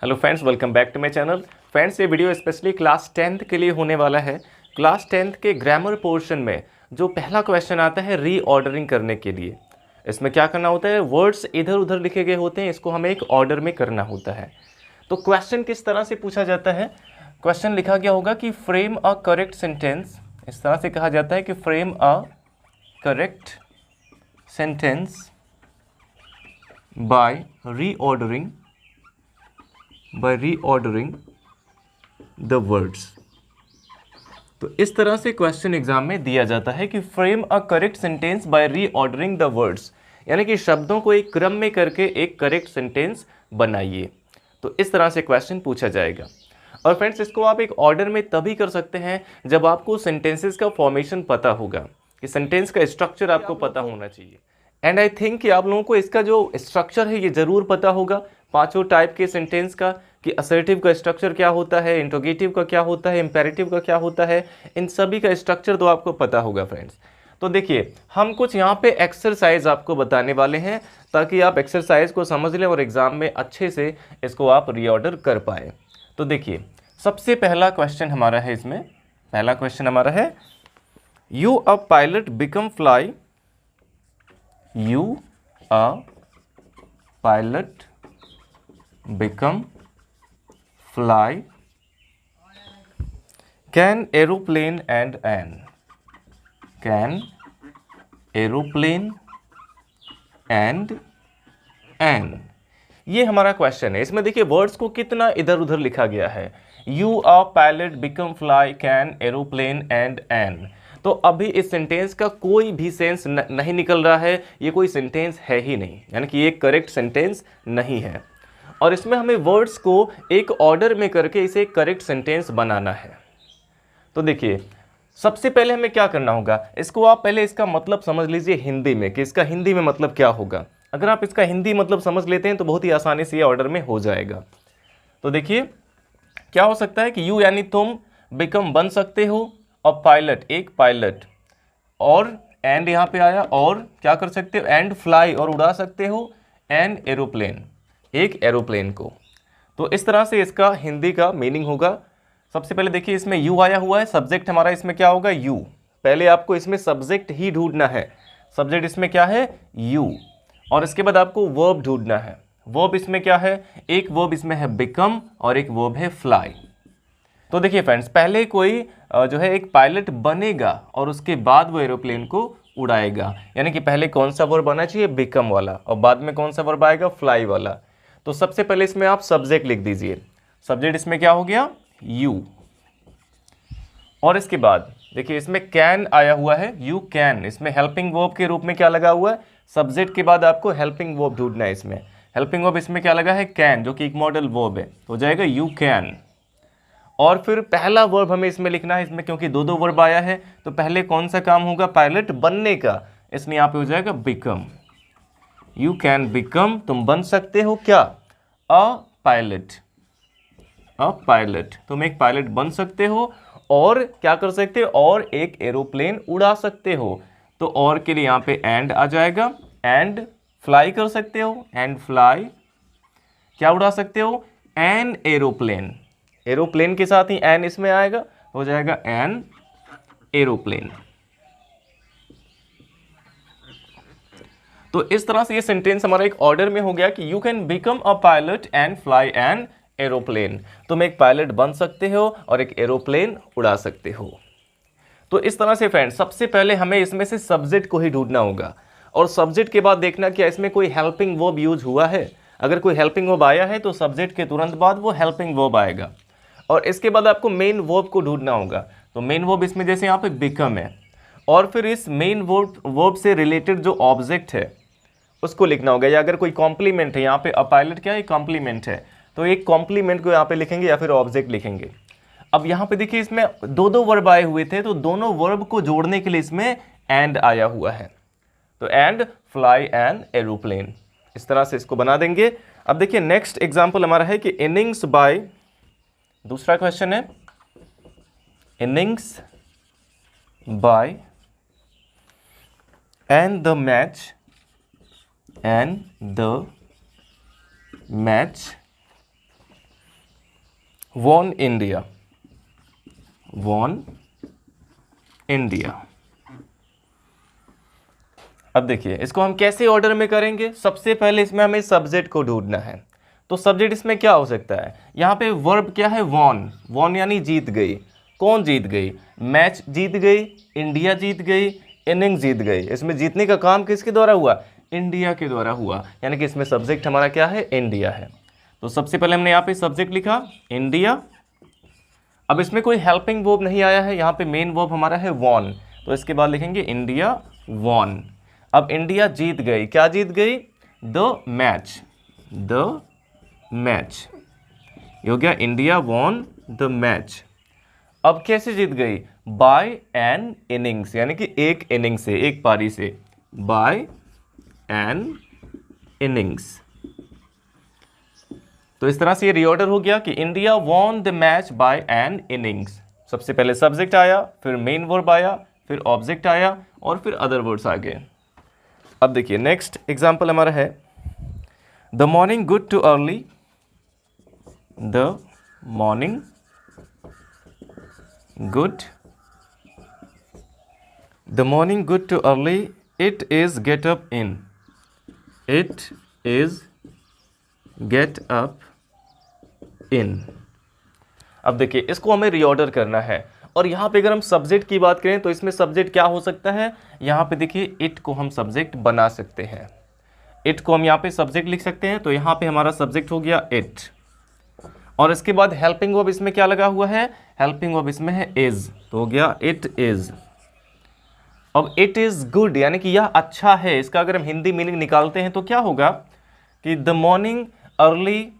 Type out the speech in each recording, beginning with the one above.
Hello friends, welcome back to my channel. Friends, ये video specially class 10th के लिए होने वाला है। क्लास 10th के ग्रामर पोर्शन में जो पहला क्वेश्चन आता है रीऑर्डरिंग करने के लिए, इसमें क्या करना होता है, वर्ड्स इधर उधर लिखे गए होते हैं, इसको हमें एक ऑर्डर में करना होता है। तो क्वेश्चन किस तरह से पूछा जाता है, क्वेश्चन लिखा गया होगा कि फ्रेम अ करेक्ट सेंटेंस। इस तरह से कहा जाता है कि frame a correct sentence by reordering the words. तो इस तरह से क्वेश्चन एग्जाम में दिया जाता है कि frame a correct sentence by reordering the words, यानी कि शब्दों को एक क्रम में करके एक करेक्ट सेंटेंस बनाइए। तो इस तरह से क्वेश्चन पूछा जाएगा। और फ्रेंड्स, इसको आप एक ऑर्डर में तभी कर सकते हैं जब आपको सेंटेंसेस का फॉर्मेशन पता होगा, कि सेंटेंस का स्ट्रक्चर आपको पता होना चाहिए। एंड आई थिंक कि आप लोगों को इसका जो स्ट्रक्चर है ये ज़रूर पता होगा, पांचों टाइप के सेंटेंस का, कि असर्टिव का स्ट्रक्चर क्या होता है, इंट्रोगेटिव का क्या होता है, इंपेरेटिव का क्या होता है, इन सभी का स्ट्रक्चर तो आपको पता होगा फ्रेंड्स। तो देखिए, हम कुछ यहाँ पे एक्सरसाइज आपको बताने वाले हैं ताकि आप एक्सरसाइज को समझ लें और एग्जाम में अच्छे से इसको आप रीऑर्डर कर पाए। तो देखिए, सबसे पहला क्वेश्चन हमारा है, इसमें पहला क्वेश्चन हमारा है, you a pilot become fly, you a pilot become fly, can aeroplane and an। ये हमारा क्वेश्चन है। इसमें देखिए वर्ड्स को कितना इधर उधर लिखा गया है, you a pilot become fly, can aeroplane and an. तो अभी इस सेंटेंस का कोई भी सेंस नहीं निकल रहा है, ये कोई सेंटेंस है ही नहीं, यानी कि ये करेक्ट सेंटेंस नहीं है। और इसमें हमें वर्ड्स को एक ऑर्डर में करके इसे एक करेक्ट सेंटेंस बनाना है। तो देखिए, सबसे पहले हमें क्या करना होगा, इसको आप पहले इसका मतलब समझ लीजिए हिंदी में, कि इसका हिंदी में मतलब क्या होगा। अगर आप इसका हिंदी मतलब समझ लेते हैं तो बहुत ही आसानी से ये ऑर्डर में हो जाएगा। तो देखिए, क्या हो सकता है कि यू यानी तुम, बिकम बन सकते हो, और पायलट एक पायलट, और एंड यहाँ पे आया, और क्या कर सकते हो, एंड फ्लाई और उड़ा सकते हो, एन एरोप्लेन एक एरोप्लेन को। तो इस तरह से इसका हिंदी का मीनिंग होगा। सबसे पहले देखिए, इसमें यू आया हुआ है, सब्जेक्ट हमारा इसमें क्या होगा, यू। पहले आपको इसमें सब्जेक्ट ही ढूंढना है, सब्जेक्ट इसमें क्या है, यू। और इसके बाद आपको वर्ब ढूंढना है। वर्ब इसमें क्या है, एक वर्ब इसमें है बिकम और एक वर्ब है फ्लाई। तो देखिए फ्रेंड्स, पहले कोई जो है एक पायलट बनेगा और उसके बाद वो एरोप्लेन को उड़ाएगा, यानी कि पहले कौन सा वर्ब आना चाहिए, बिकम वाला, और बाद में कौन सा वर्ब आएगा, फ्लाई वाला। तो सबसे पहले इसमें आप सब्जेक्ट लिख दीजिए। सब्जेक्ट इसमें क्या हो गया, यू। और इसके बाद देखिए, इसमें कैन आया हुआ है, यू कैन, इसमें हेल्पिंग वर्ब के रूप में क्या लगा हुआ है, सब्जेक्ट के बाद आपको हेल्पिंग वर्ब ढूंढना है। इसमें हेल्पिंग वर्ब इसमें क्या लगा है, कैन, जो कि एक मॉडल वर्ब है, तो हो जाएगा यू कैन। और फिर पहला वर्ब हमें इसमें लिखना है, इसमें क्योंकि दो दो वर्ब आया है तो पहले कौन सा काम होगा, पायलट बनने का, इसलिए यहाँ पे हो जाएगा बिकम। यू कैन बिकम, तुम बन सकते हो क्या, अ पायलट, अ पायलट, तुम एक पायलट बन सकते हो, और क्या कर सकते हो, और एक एरोप्लेन उड़ा सकते हो। तो और के लिए यहाँ पे एंड आ जाएगा, एंड फ्लाई कर सकते हो, एंड फ्लाई, क्या उड़ा सकते हो, एन एरोप्लेन, एरोप्लेन के साथ ही एन इसमें आएगा, हो जाएगा एन एरोप्लेन। तो इस तरह से ये सेंटेंस हमारा एक ऑर्डर में हो गया कि you can become a pilot and fly an aeroplane, तुम एक पायलट बन सकते हो और एक एरोप्लेन उड़ा सकते हो। तो इस तरह से फ्रेंड्स, सबसे पहले हमें इसमें से सब्जेक्ट को ही ढूंढना होगा, और सब्जेक्ट के बाद देखना क्या इसमें कोई हेल्पिंग वर्ब यूज हुआ है। अगर कोई हेल्पिंग वर्ब आया है तो सब्जेक्ट के तुरंत बाद वो हेल्पिंग वर्ब आएगा। और इसके बाद आपको मेन वर्ब को ढूंढना होगा। तो मेन वर्ब इसमें जैसे यहाँ पे बिकम है, और फिर इस मेन वर्ब से रिलेटेड जो ऑब्जेक्ट है उसको लिखना होगा, या अगर कोई कॉम्प्लीमेंट है, यहाँ पे अ पायलट क्या है, कॉम्प्लीमेंट है, तो एक कॉम्प्लीमेंट को यहाँ पे लिखेंगे या फिर ऑब्जेक्ट लिखेंगे। अब यहाँ पे देखिए, इसमें दो दो वर्ब आए हुए थे, तो दोनों वर्ब को जोड़ने के लिए इसमें एंड आया हुआ है, तो एंड फ्लाई एन एरोप्लेन, इस तरह से इसको बना देंगे। अब देखिए, नेक्स्ट एग्जाम्पल हमारा है कि इनिंग्स बाय, दूसरा क्वेश्चन है, innings by and the match won India, won India. अब देखिए इसको हम कैसे ऑर्डर में करेंगे। सबसे पहले इसमें हमें सब्जेक्ट को ढूंढना है। तो सब्जेक्ट इसमें क्या हो सकता है, यहाँ पे वर्ब क्या है, वॉन। वॉन यानी जीत गई। कौन जीत गई, मैच जीत गई, इंडिया जीत गई, इनिंग्स जीत गई। इसमें जीतने का काम किसके द्वारा हुआ, इंडिया के द्वारा हुआ, यानी कि इसमें सब्जेक्ट हमारा क्या है, इंडिया है। तो सबसे पहले हमने यहाँ पे सब्जेक्ट लिखा इंडिया। अब इसमें कोई हेल्पिंग वर्ब नहीं आया है, यहाँ पे मेन वर्ब हमारा है वॉन, तो इसके बाद लिखेंगे इंडिया वॉन। अब इंडिया जीत गई, क्या जीत गई, द मैच, द मैच। ये हो गया इंडिया वॉन द मैच। अब कैसे जीत गई, बाय एन इनिंग्स, यानी कि एक इनिंग से, एक पारी से, बाय एन इनिंग्स। तो इस तरह से ये रीऑर्डर हो गया कि India won the match by an innings. सबसे पहले सब्जेक्ट आया, फिर मेन वर्ब आया, फिर ऑब्जेक्ट आया, और फिर अदर वर्ड्स आ गए। अब देखिए नेक्स्ट एग्जांपल हमारा है the morning good too early, the morning good, the morning good too early, it is get up in, it is get up in. अब देखिए इसको हमें रीऑर्डर करना है, और यहाँ पे अगर हम सब्जेक्ट की बात करें तो इसमें सब्जेक्ट क्या हो सकता है, यहाँ पे देखिए इट को हम सब्जेक्ट बना सकते हैं, इट को हम यहाँ पे सब्जेक्ट लिख सकते हैं। तो यहाँ पे हमारा सब्जेक्ट हो गया इट, और इसके बाद हेल्पिंग वर्ब इसमें क्या लगा हुआ है, हेल्पिंग वर्ब इसमें है इज, तो हो गया इट इज। अब इट इज गुड यानी कि यह अच्छा है, इसका अगर हम हिंदी मीनिंग निकालते हैं तो क्या होगा कि द मॉर्निंग अर्ली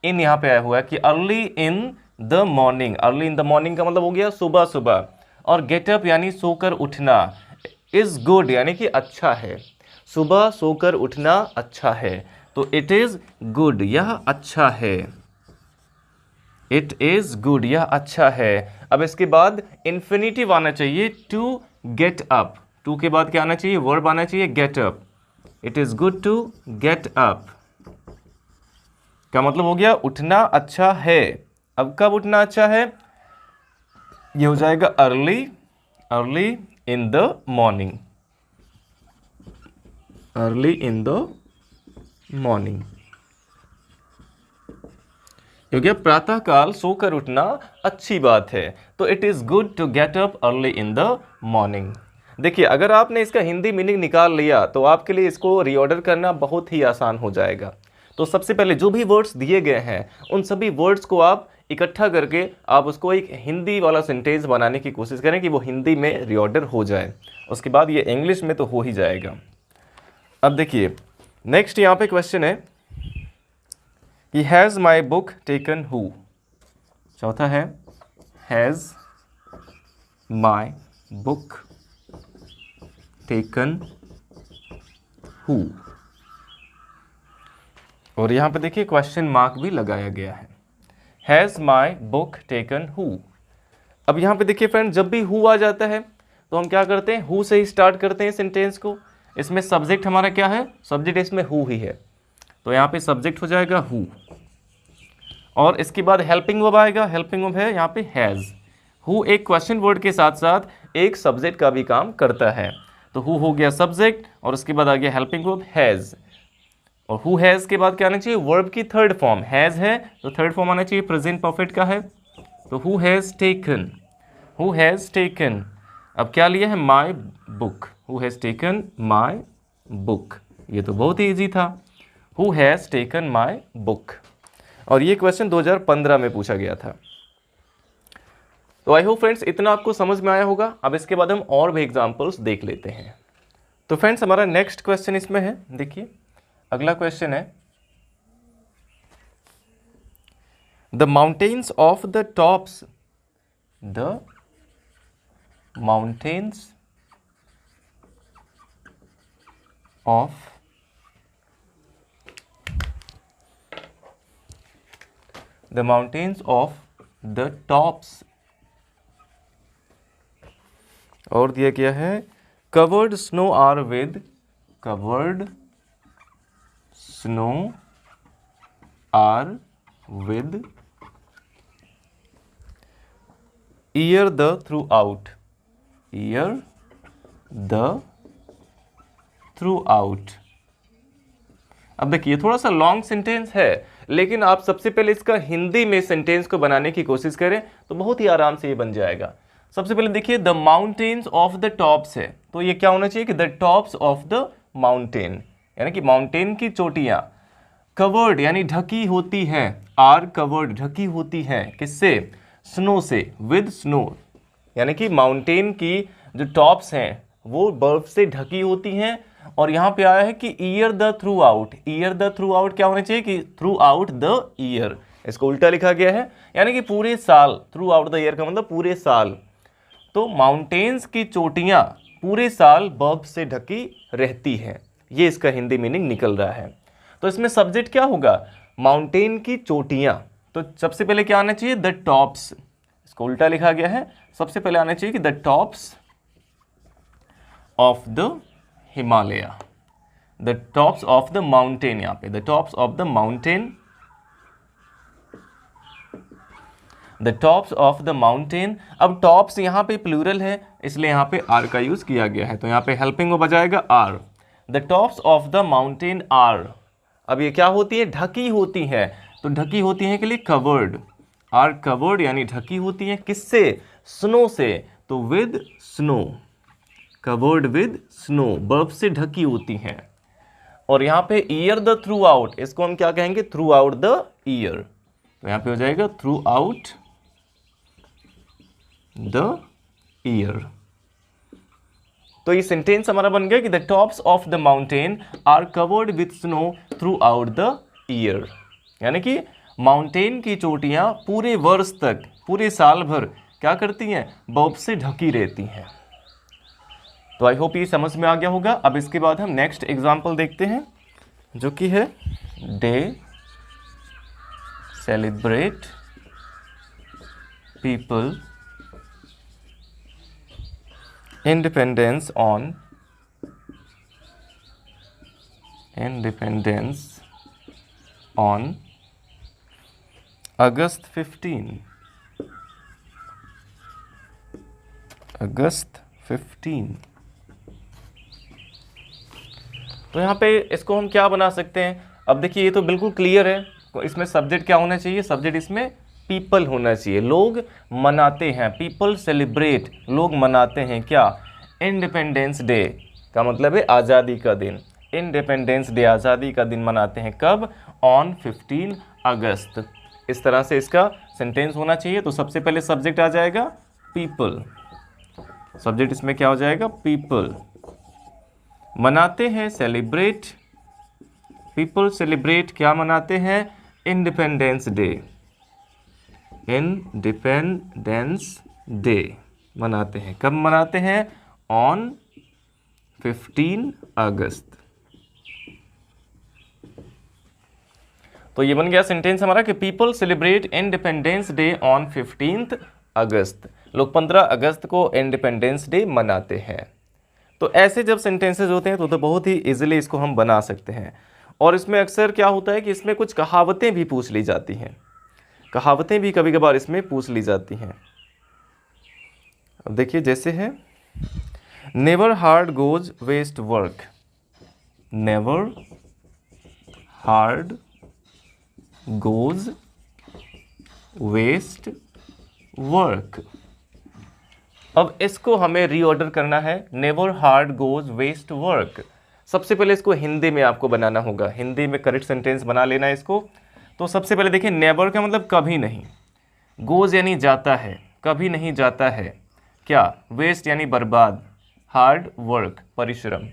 इन, यहाँ पे आया हुआ है कि early in the morning, early in the morning का मतलब हो गया सुबह सुबह, और गेट अप यानी सोकर उठना, इज गुड यानी कि अच्छा है, सुबह सोकर उठना अच्छा है, तो इट इज गुड यह अच्छा है, इट इज गुड यह अच्छा है। अब इसके बाद इंफिनिटिव आना चाहिए, टू गेट अप, टू के बाद क्या आना चाहिए, वर्ब आना चाहिए get up, it is good to get up का मतलब हो गया उठना अच्छा है। अब कब उठना अच्छा है, ये हो जाएगा early, early in the morning, early in the morning. हो गया प्रातःकाल सोकर उठना अच्छी बात है, तो it is good to get up early in the morning. देखिए अगर आपने इसका हिंदी मीनिंग निकाल लिया तो आपके लिए इसको रीऑर्डर करना बहुत ही आसान हो जाएगा। तो सबसे पहले जो भी वर्ड्स दिए गए हैं उन सभी वर्ड्स को आप इकट्ठा करके आप उसको एक हिंदी वाला सेंटेंस बनाने की कोशिश करें कि वो हिंदी में रीऑर्डर हो जाए, उसके बाद ये इंग्लिश में तो हो ही जाएगा। अब देखिए नेक्स्ट यहाँ पे क्वेश्चन है कि has my book taken who, चौथा है has my book taken who, और यहाँ पे देखिए क्वेश्चन मार्क भी लगाया गया है, has my book taken who. अब यहाँ पे देखिए फ्रेंड जब भी हु आ जाता है तो हम क्या करते हैं, हु से ही स्टार्ट करते हैं सेंटेंस को। इसमें सब्जेक्ट हमारा क्या है, सब्जेक्ट इसमें हु ही है, तो यहाँ पे सब्जेक्ट हो जाएगा हु, और इसके बाद हेल्पिंग वर्ब आएगा, हेल्पिंग वर्ब है यहाँ पे हैज़। हु एक क्वेश्चन वर्ड के साथ साथ एक सब्जेक्ट का भी काम करता है, तो हु हो गया सब्जेक्ट, और उसके बाद आ गया हेल्पिंग वर्ब हैज़, और हु हैज़ के बाद क्या आना चाहिए, वर्ब की थर्ड फॉर्म, हैज़ है तो थर्ड फॉर्म आना चाहिए प्रेजेंट परफेक्ट का है, तो who has taken, who has taken. अब क्या लिया है, my book, who has taken my book, ये तो बहुत ही ईजी था, who has taken my book, और ये क्वेश्चन 2015 में पूछा गया था। तो आई होप फ्रेंड्स इतना आपको समझ में आया होगा। अब इसके बाद हम और भी एग्जांपल्स देख लेते हैं। तो फ्रेंड्स हमारा नेक्स्ट क्वेश्चन इसमें है, देखिए अगला क्वेश्चन है the mountains of the tops, the mountains of the mountains of the tops, और दिया गया है covered snow are with, covered snow are with year the through out, year the through out. अब देखिए थोड़ा सा लॉन्ग सेंटेंस है, लेकिन आप सबसे पहले इसका हिंदी में सेंटेंस को बनाने की कोशिश करें तो बहुत ही आराम से ये बन जाएगा। सबसे पहले देखिए the mountains of the tops है, तो ये क्या होना चाहिए कि the tops of the mountain, यानी कि माउंटेन की चोटियां। कवर्ड यानी ढकी होती हैं, आर कवर्ड ढकी होती हैं, किससे? स्नो से, विद स्नो, यानी कि माउंटेन की जो टॉप्स हैं वो बर्फ से ढकी होती हैं। और यहाँ पे आया है कि year the through out, year the through out क्या होना चाहिए कि थ्रू आउट द ईयर, इसको उल्टा लिखा गया है, यानी कि पूरे साल, थ्रू आउट द ईयर का मतलब पूरे साल। तो माउंटेन्स की चोटियां पूरे साल बर्फ से ढकी रहती हैं, ये इसका हिंदी मीनिंग निकल रहा है। तो इसमें सब्जेक्ट क्या होगा? माउंटेन की चोटियां। तो सबसे पहले क्या आना चाहिए? द टॉप्स, इसको उल्टा लिखा गया है, सबसे पहले आना चाहिए कि the tops of the Himalaya, the tops of the mountain, यहां पे the tops of the mountain, the tops of the mountain. अब टॉप्स यहाँ पे प्लूरल है, इसलिए यहाँ पे आर का यूज किया गया है, तो यहाँ पे हेल्पिंग वो बजाएगा are. The tops of the mountain are, अब ये क्या होती है? ढकी होती है, तो ढकी होती है के लिए कवर्ड, आर कवर्ड यानी ढकी होती है, किससे? स्नो से, तो with snow, covered with snow, बर्फ से ढकी होती हैं। और यहाँ पे ईयर द थ्रू आउट, इसको हम क्या कहेंगे? थ्रू आउट द ईयर, तो यहाँ पे हो जाएगा थ्रू आउट द ईयर। तो ये सेंटेंस हमारा बन गया कि the tops of the mountain are covered with snow throughout the year, यानी कि माउंटेन की चोटियां पूरे वर्ष तक, पूरे साल भर क्या करती हैं? बर्फ से ढकी रहती हैं। तो आई होप ये समझ में आ गया होगा। अब इसके बाद हम नेक्स्ट एग्जाम्पल देखते हैं, जो कि है day celebrate people independence on August 15, अगस्त 15। तो यहाँ पे इसको हम क्या बना सकते हैं? अब देखिए ये तो बिल्कुल क्लियर है, तो इसमें सब्जेक्ट क्या होना चाहिए? सब्जेक्ट इसमें पीपल होना चाहिए, लोग मनाते हैं, पीपल सेलिब्रेट, लोग मनाते हैं क्या? इंडिपेंडेंस डे का मतलब है आज़ादी का दिन, इंडिपेंडेंस डे आज़ादी का दिन मनाते हैं कब? ऑन 15 अगस्त। इस तरह से इसका सेंटेंस होना चाहिए। तो सबसे पहले सब्जेक्ट आ जाएगा पीपल, सब्जेक्ट इसमें क्या हो जाएगा? पीपल, मनाते हैं सेलिब्रेट, पीपल सेलिब्रेट क्या मनाते हैं? इंडिपेंडेंस डे, इंडिपेंडेंस डे मनाते हैं, कब मनाते हैं? ऑन 15 अगस्त। तो ये बन गया सेंटेंस हमारा कि people celebrate independence day on 15 अगस्त, लोग 15 अगस्त को इंडिपेंडेंस डे मनाते हैं। तो ऐसे जब सेंटेंसेस होते हैं तो बहुत ही इजीली इसको हम बना सकते हैं। और इसमें अक्सर क्या होता है कि इसमें कुछ कहावतें भी पूछ ली जाती हैं, कहावतें भी कभी कभार इसमें पूछ ली जाती हैं। अब देखिए जैसे है never hard goes waste work, never hard goes waste work. अब इसको हमें रीऑर्डर करना है, never hard goes waste work. सबसे पहले इसको हिंदी में आपको बनाना होगा, हिंदी में करेक्ट सेंटेंस बना लेना है इसको। तो सबसे पहले देखिए नेवर का मतलब कभी नहीं, गोज यानी जाता है, कभी नहीं जाता है, क्या? वेस्ट यानी बर्बाद, हार्ड वर्क परिश्रम,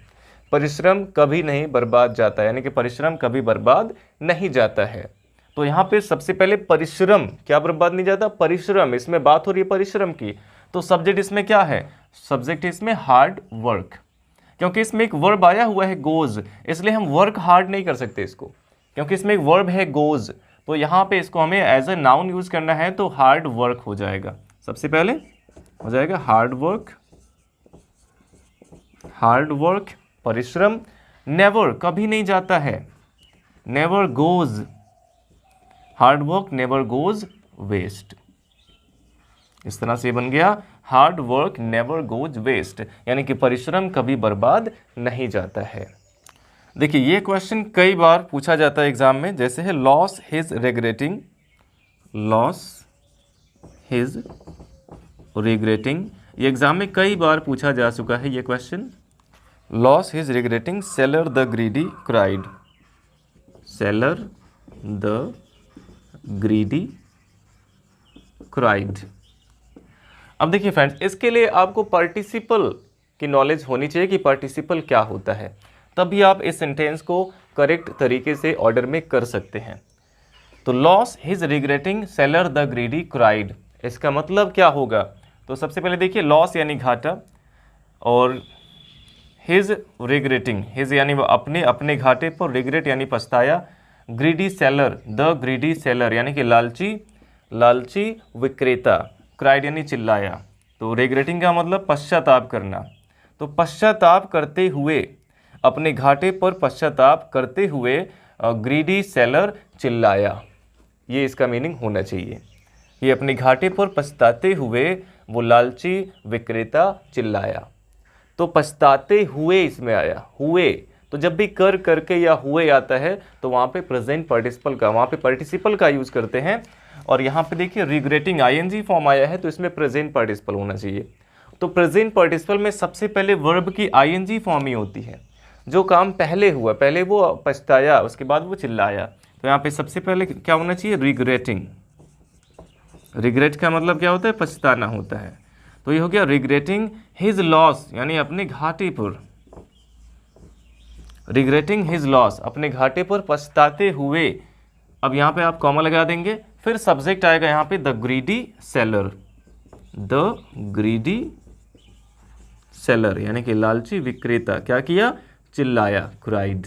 परिश्रम कभी नहीं बर्बाद जाता है, यानी कि परिश्रम कभी बर्बाद नहीं जाता है। तो यहाँ पे सबसे पहले परिश्रम क्या बर्बाद नहीं जाता? परिश्रम, इसमें बात हो रही है परिश्रम की। तो सब्जेक्ट इसमें क्या है? सब्जेक्ट इसमें हार्ड वर्क, क्योंकि इसमें एक वर्ब आया हुआ है गोज, इसलिए हम वर्क हार्ड नहीं कर सकते इसको, क्योंकि इसमें एक वर्ब है गोज। तो यहाँ पे इसको हमें एज ए नाउन यूज करना है, तो हार्ड वर्क हो जाएगा, सबसे पहले हो जाएगा हार्ड वर्क, हार्ड वर्क परिश्रम। नेवर कभी नहीं जाता है, never goes, hard work never goes waste. इस तरह से बन गया hard work never goes waste, यानी कि परिश्रम कभी बर्बाद नहीं जाता है। देखिए ये क्वेश्चन कई बार पूछा जाता है एग्जाम में, जैसे है loss his regretting, loss his regretting, ये एग्जाम में कई बार पूछा जा चुका है ये question. Loss his regretting seller the greedy cried, seller the greedy cried. अब देखिए फ्रेंड्स, इसके लिए आपको पार्टिसिपल की नॉलेज होनी चाहिए कि पार्टिसिपल क्या होता है, तभी आप इस सेंटेंस को करेक्ट तरीके से ऑर्डर में कर सकते हैं। तो loss his regretting seller the greedy cried, इसका मतलब क्या होगा? तो सबसे पहले देखिए लॉस यानी घाटा, और हिज रिग्रेटिंग, हिज यानी वो अपने अपने घाटे पर, रिग्रेट यानी पछताया, greedy seller the greedy seller यानी कि लालची लालची विक्रेता, क्राइड यानी चिल्लाया। तो रिग्रेटिंग का मतलब पश्चाताप करना, तो पश्चाताप करते हुए, अपने घाटे पर पश्चाताप करते हुए ग्रीडी सेलर चिल्लाया, ये इसका मीनिंग होना चाहिए। ये अपने घाटे पर पछताते हुए वो लालची विक्रेता चिल्लाया। तो पछताते हुए इसमें आया, हुए, तो जब भी कर करके या हुए आता है तो वहाँ पे प्रेजेंट पार्टिसिपल का, वहाँ पे पार्टिसिपल का यूज़ करते हैं। और यहाँ पे देखिए रिग्रेटिंग आईएनजी फॉर्म आया है तो इसमें प्रेजेंट पार्टिसिपल होना चाहिए। तो प्रेजेंट पार्टिसिपल में सबसे पहले वर्ब की आईएनजी फॉर्म ही होती है, जो काम पहले हुआ, पहले वो पछताया, उसके बाद वो चिल्लाया। तो यहाँ पे सबसे पहले क्या होना चाहिए? रिग्रेटिंग। रिग्रेट का मतलब क्या होता है? पछताना होता है। तो ये हो गया रिग्रेटिंग हिज लॉस, यानी अपने घाटे पर, रिग्रेटिंग हिज लॉस, अपने घाटे पर पछताते हुए। अब यहाँ पे आप कॉमा लगा देंगे, फिर सब्जेक्ट आएगा यहाँ पे the greedy seller, the greedy seller यानी कि लालची विक्रेता क्या किया? चिल्लाया, क्राइड।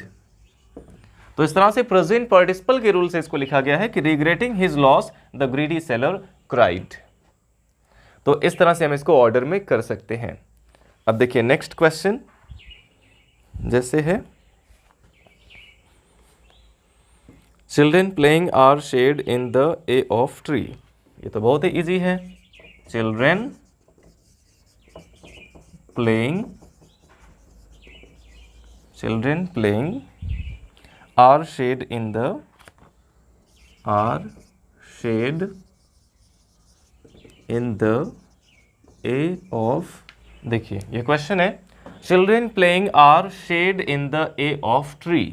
तो इस तरह से प्रेजेंट पार्टिसिपल के रूल से इसको लिखा गया है कि regretting his loss the greedy seller cried. तो इस तरह से हम इसको ऑर्डर में कर सकते हैं। अब देखिए नेक्स्ट क्वेश्चन जैसे है children playing are shade in the a of tree. ये तो बहुत ही इजी है। Children playing are shade in the a of, देखिए ये क्वेश्चन है children playing are shade in the a of tree.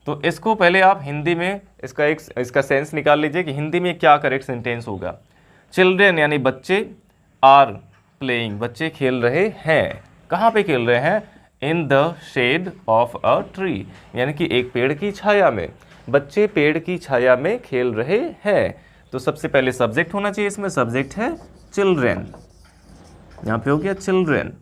तो इसको पहले आप हिंदी में इसका सेंस निकाल लीजिए कि हिंदी में क्या करेक्ट सेंटेंस होगा। चिल्ड्रेन यानी बच्चे, आर प्लेइंग बच्चे खेल रहे हैं, कहाँ पे खेल रहे हैं? In the shade of a tree यानी कि एक पेड़ की छाया में, बच्चे पेड़ की छाया में खेल रहे हैं। तो सबसे पहले सब्जेक्ट होना चाहिए, इसमें सब्जेक्ट है चिल्ड्रेन, यहाँ पे हो गया चिल्ड्रेन।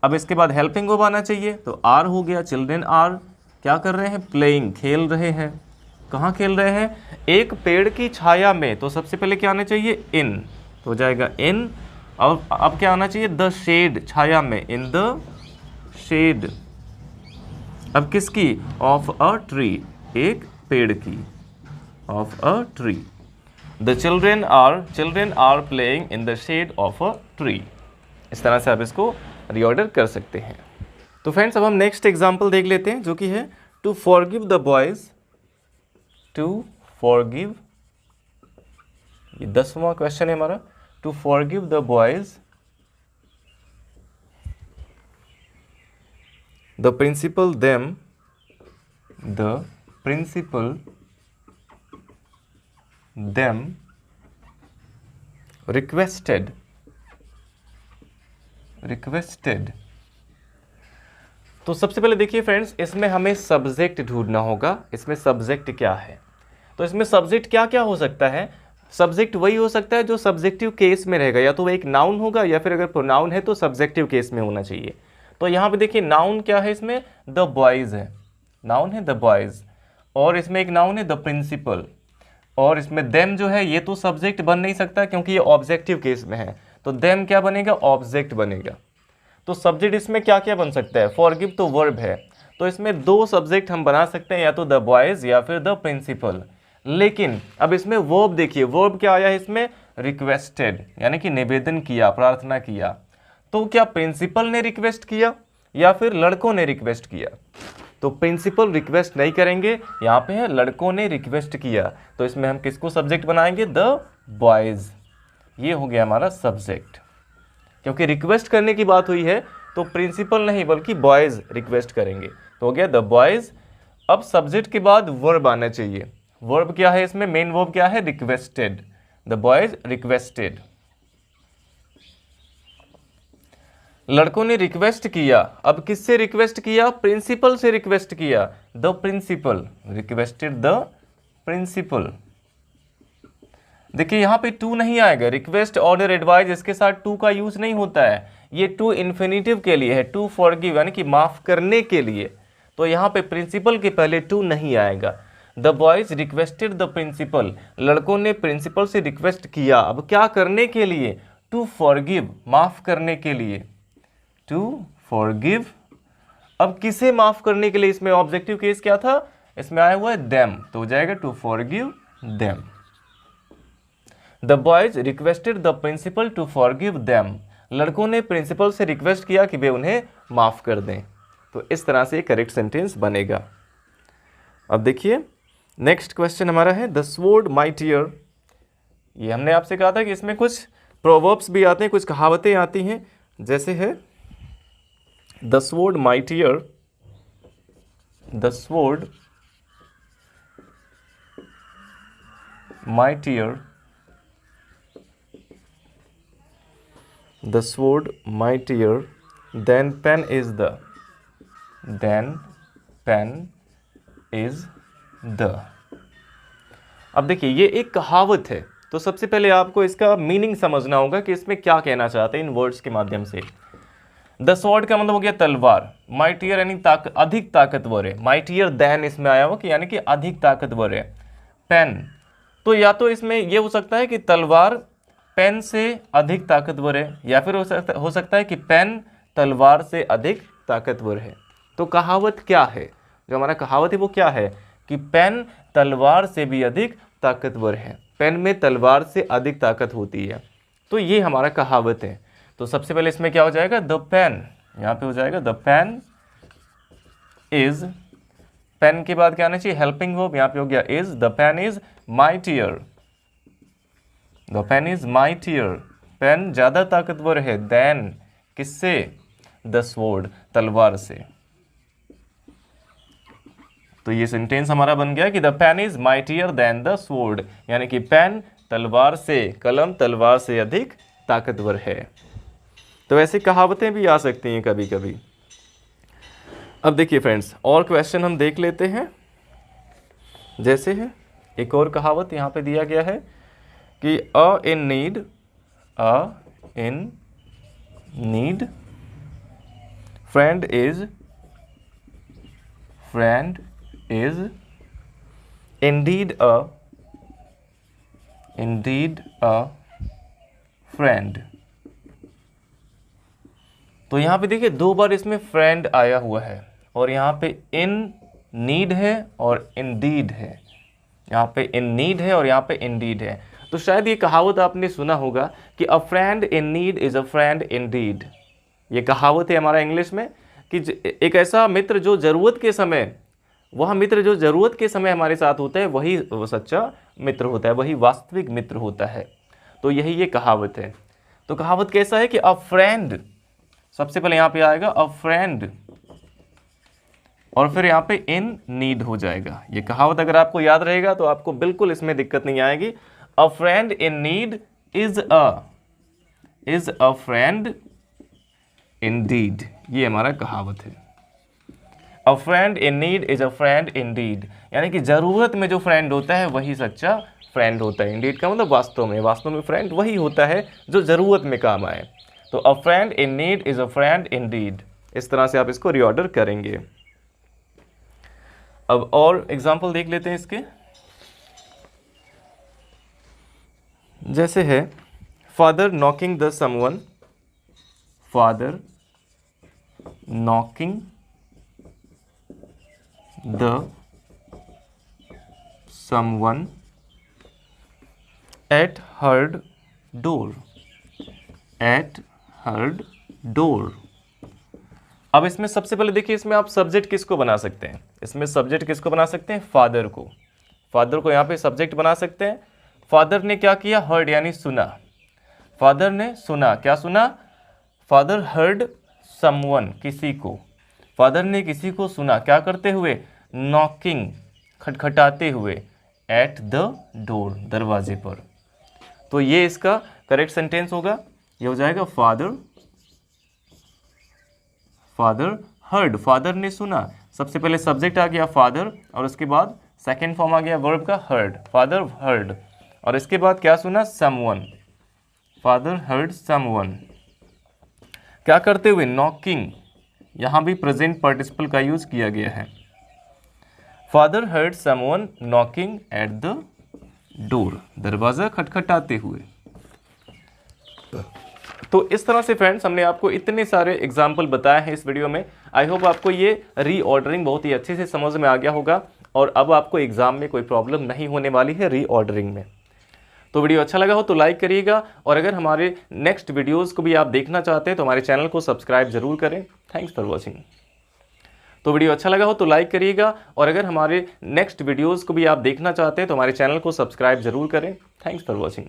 अब इसके बाद हेल्पिंग वर्ब आना चाहिए, तो आर हो गया, चिल्ड्रेन आर क्या कर रहे हैं? प्लेइंग, खेल रहे हैं। कहाँ खेल रहे हैं? एक पेड़ की छाया में, तो सबसे पहले क्या आना चाहिए? इन, तो हो जाएगा इन। और अब क्या आना चाहिए? द शेड, छाया में, इन द शेड। अब किसकी? ऑफ अ ट्री, एक पेड़ की, of a tree. The children are playing in the shade of a tree. इस तरह से आप इसको रीऑर्डर कर सकते हैं। तो फ्रेंड्स अब हम नेक्स्ट एग्जाम्पल देख लेते हैं जो कि है to forgive the boys, to forgive, ये 10वां क्वेश्चन है हमारा। To forgive the boys the principal them requested. तो सबसे पहले देखिए फ्रेंड्स, इसमें हमें सब्जेक्ट ढूंढना होगा। इसमें सब्जेक्ट क्या है? तो इसमें सब्जेक्ट क्या क्या हो सकता है? सब्जेक्ट वही हो सकता है जो सब्जेक्टिव केस में रहेगा, या तो वो एक नाउन होगा या फिर अगर प्रोनाउन है तो सब्जेक्टिव केस में होना चाहिए। तो यहाँ पे देखिए नाउन क्या है, इसमें द बॉयज है, नाउन है द बॉयज, और इसमें एक नाउन है द प्रिंसिपल, और इसमें देम जो है ये तो सब्जेक्ट बन नहीं सकता क्योंकि ये ऑब्जेक्टिव केस में है, तो देम क्या बनेगा? ऑब्जेक्ट बनेगा। तो सब्जेक्ट इसमें क्या क्या बन सकता है? फॉरगिव तो वर्ब है, तो इसमें 2 सब्जेक्ट हम बना सकते हैं, या तो द बॉयज या फिर द प्रिंसिपल। लेकिन अब इसमें वर्ब देखिए, वर्ब क्या आया है इसमें, रिक्वेस्टेड, यानी कि निवेदन किया, प्रार्थना किया। तो क्या प्रिंसिपल ने रिक्वेस्ट किया या फिर लड़कों ने रिक्वेस्ट किया? तो प्रिंसिपल रिक्वेस्ट नहीं करेंगे, यहाँ पे है लड़कों ने रिक्वेस्ट किया, तो इसमें हम किसको सब्जेक्ट बनाएंगे, द बॉयज। ये हो गया हमारा सब्जेक्ट, क्योंकि रिक्वेस्ट करने की बात हुई है तो प्रिंसिपल नहीं बल्कि बॉयज रिक्वेस्ट करेंगे, तो हो गया द बॉयज। अब सब्जेक्ट के बाद वर्ब आना चाहिए। वर्ब क्या है इसमें, मेन वर्ब क्या है, रिक्वेस्टेड, द बॉयज रिक्वेस्टेड। लड़कों ने रिक्वेस्ट किया, अब किससे रिक्वेस्ट किया, प्रिंसिपल से रिक्वेस्ट किया, the principal requested the principal. देखिए यहाँ पे टू नहीं आएगा, रिक्वेस्ट, ऑर्डर, एडवाइज, इसके साथ टू का यूज नहीं होता है, ये टू इन्फिनिटिव के लिए है, टू फॉरगिव यानी कि माफ करने के लिए, तो यहाँ पे प्रिंसिपल के पहले टू नहीं आएगा। The boys requested the principal, लड़कों ने प्रिंसिपल से रिक्वेस्ट किया, अब क्या करने के लिए, टू फॉरगिव, माफ करने के लिए, टू फॉरगिव। अब किसे माफ करने के लिए, इसमें ऑब्जेक्टिव केस क्या था, इसमें आया हुआ है देम, तो हो जाएगा to forgive them. The boys requested the principal to forgive them, लड़कों ने प्रिंसिपल से रिक्वेस्ट किया कि वे उन्हें माफ कर दें। तो इस तरह से करेक्ट सेंटेंस बनेगा। अब देखिए नेक्स्ट क्वेश्चन हमारा है द स्वॉर्ड माइटियर। ये हमने आपसे कहा था कि इसमें कुछ प्रोवर्ब्स भी आते हैं, कुछ कहावतें आती हैं, जैसे है the sword mightier, the sword mightier, the sword mightier than pen is the, then pen is the। अब देखिए ये एक कहावत है, तो सबसे पहले आपको इसका मीनिंग समझना होगा कि इसमें क्या कहना चाहते हैं इन वर्ड्स के माध्यम से। द स्वॉर्ड का मतलब हो गया तलवार, माइटियर यानी अधिक ताकतवर है, माइटियर देन इसमें आया हो कि यानी कि अधिक ताकतवर है। पेन, तो या तो इसमें ये हो सकता है कि तलवार पेन से अधिक ताकतवर है, या फिर हो सकता है कि पेन तलवार से अधिक ताकतवर है। तो कहावत क्या है, जो हमारा कहावत है वो क्या है कि पेन तलवार से भी अधिक ताकतवर है, पेन में तलवार से अधिक ताकत होती है। तो ये हमारा कहावत है। तो सबसे पहले इसमें क्या हो जाएगा, द पेन, यहाँ पे हो जाएगा द पेन इज, पेन के बाद क्या आना चाहिए, हेल्पिंग वर्ब, यहाँ पे हो गया is, the pen is mightier, the pen is mightier, pen ज्यादा ताकतवर है, देन किससे, द स्वॉर्ड तलवार से। तो ये सेंटेंस हमारा बन गया कि the pen is mightier than the sword, यानी कि पेन तलवार से, कलम तलवार से अधिक ताकतवर है। तो ऐसी कहावतें भी आ सकती हैं कभी कभी। अब देखिए फ्रेंड्स और क्वेश्चन हम देख लेते हैं, जैसे है एक और कहावत यहाँ पे दिया गया है कि a in need, friend is, indeed a friend. तो यहाँ पे देखिए दो बार इसमें फ्रेंड आया हुआ है, और यहाँ पे इन नीड है और इंडीड है, यहाँ पे इन नीड है और यहाँ पे इंडीड है। तो शायद ये कहावत आपने सुना होगा कि अ friend in need is a friend Indeed. ये कहावत है हमारा इंग्लिश में कि एक ऐसा मित्र जो ज़रूरत के समय, वह मित्र जो ज़रूरत के समय हमारे साथ होता है वही सच्चा मित्र होता है, वही वास्तविक मित्र होता है। तो यही ये कहावत है। तो कहावत कैसा है कि अ फ्रेंड, सबसे पहले यहाँ पे आएगा अ फ्रेंड और फिर यहाँ पे इन नीड हो जाएगा। ये कहावत अगर आपको याद रहेगा तो आपको बिल्कुल इसमें दिक्कत नहीं आएगी। अ friend in need is a friend Indeed, ये हमारा कहावत है। अ friend in need is a friend Indeed, यानी कि जरूरत में जो फ्रेंड होता है वही सच्चा फ्रेंड होता है। इंडीड का मतलब वास्तव में फ्रेंड वही होता है जो जरूरत में काम आए। तो अ friend in need is a friend Indeed, इस तरह से आप इसको रीऑर्डर करेंगे। अब और एग्जाम्पल देख लेते हैं इसके, जैसे है father knocking the someone, father knocking the someone at her door, at her door। अब इसमें सबसे पहले देखिए, इसमें आप सब्जेक्ट किसको बना सकते हैं, इसमें सब्जेक्ट किसको बना सकते हैं, फादर को। फादर को यहाँ पे सब्जेक्ट बना सकते हैं। फादर ने क्या किया, हर्ड यानी सुना। फादर ने सुना, क्या सुना, फादर हर्ड समवन, किसी को। फादर ने किसी को सुना, क्या करते हुए, नॉकिंग, खटखटाते हुए, एट द डोर, दरवाजे पर। तो ये इसका करेक्ट सेंटेंस होगा, ये हो जाएगा फादर, फादर हर्ड, फादर ने सुना। सबसे पहले सब्जेक्ट आ गया फादर, और उसके बाद सेकेंड फॉर्म आ गया वर्ब का हर्ड, फादर हर्ड, और इसके बाद क्या सुना, समवन, फादर हर्ड समवन। क्या करते हुए, नॉकिंग, यहां भी प्रेजेंट पार्टिसिपल का यूज किया गया है। Father heard someone knocking at the door, दरवाजा खटखटाते हुए। तो इस तरह से फ्रेंड्स हमने आपको इतने सारे एग्जाम्पल बताए हैं इस वीडियो में। आई होप आपको ये रीऑर्डरिंग बहुत ही अच्छे से समझ में आ गया होगा, और अब आपको एग्जाम में कोई प्रॉब्लम नहीं होने वाली है रीऑर्डरिंग में। तो वीडियो अच्छा लगा हो तो लाइक करिएगा, और अगर हमारे नेक्स्ट वीडियोज़ को भी आप देखना चाहते हैं तो हमारे चैनल को सब्सक्राइब जरूर करें। Thanks for watching. तो वीडियो अच्छा लगा हो तो लाइक करिएगा, और अगर हमारे नेक्स्ट वीडियोज़ को भी आप देखना चाहते हैं तो हमारे चैनल को सब्सक्राइब जरूर करें। Thanks for watching.